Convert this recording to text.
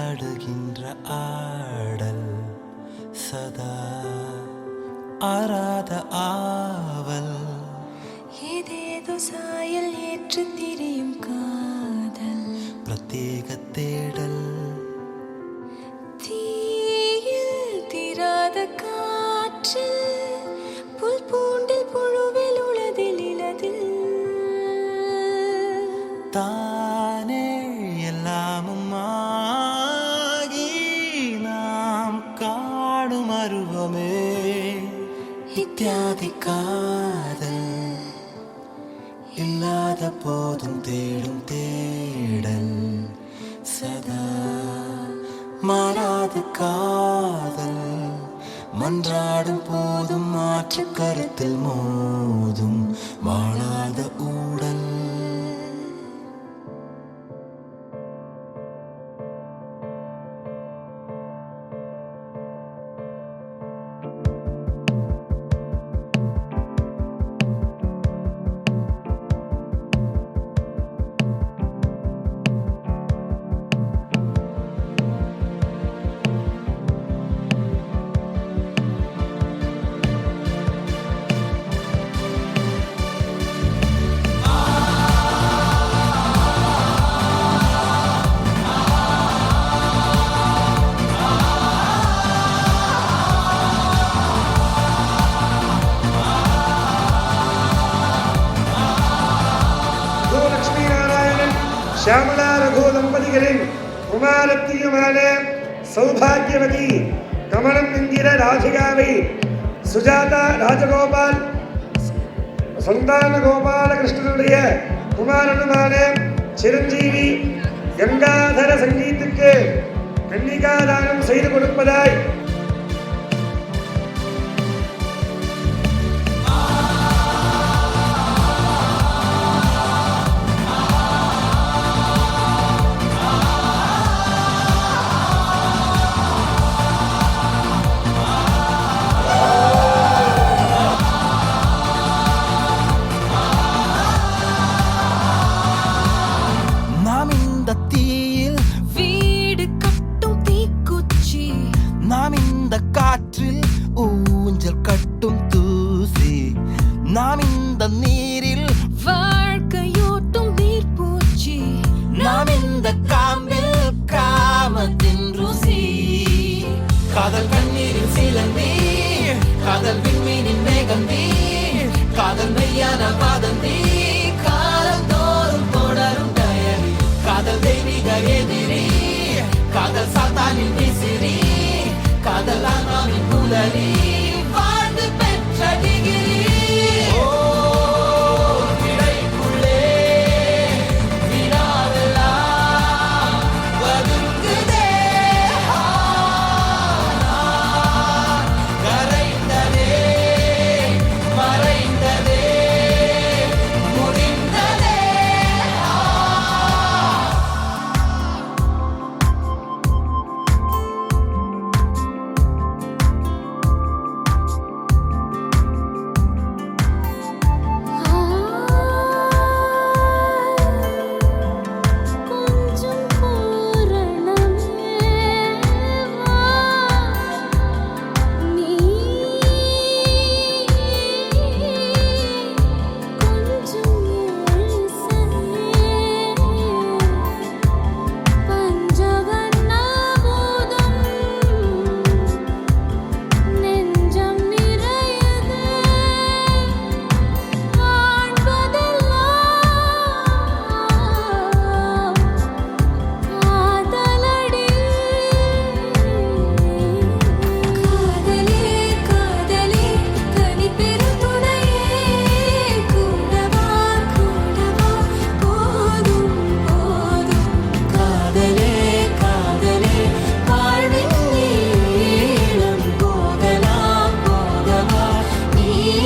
ஆடுகின்ற ஆடல் சதா ஆராத ஆவல் ஏதேதோ சாயல் ஏற்று திரியும் காதல் பிரத்யேக தேடல் தீயில் தீராத காற்றில் புல் பூண்டில் புழுவில் உளதில் இலதில் தானே எல்லாமும் ஆகி நாம் காடும் அருவமே இத்தியாதி காதல் இல்லாத போதும் தேடும் தேடல் சதா மாறாத காதல் மன்றாடும் போதும் மாற்று கருத்தில் மோதும் வாழாத ஊடல். श्यामला रघु दंपतिகளின் குமாரத்தியுமான சௌபாகியவதி கமலம் என்கிற ராஜிகாவை சுஜாதா ராஜகோபால் சந்தான கோபாலகிருஷ்ணனுடைய குமாரனுமான சிரஞ்சீவி கங்காதர சங்கீத்துக்கு கன்னிகாதானம் செய்து கொடுப்பதாய் நாம் இந்த காற்றில் ஊஞ்சல் கட்டும் தூசி, நாம் இந்த நீரில் வாழ்க்கையோட்டும் நீர்ப்பூச்சி, நாம் இந்த காம்பில் காமத்தின் ருசி. காதல் கண்ணீரில் சிலந்தி, காதல் விண்மீனின் மேகந்தி, காதல் மெய்யான வாதந்தி, காதல் தோறும் தொடரும் டயரி, காதல் தெய்வீக எதிரி, காதல் சாத்தானின் விசிறி, காதல் ஆன்மாவின் புலரி, வாழ்ந்து பெற்ற டிகிரி. நீ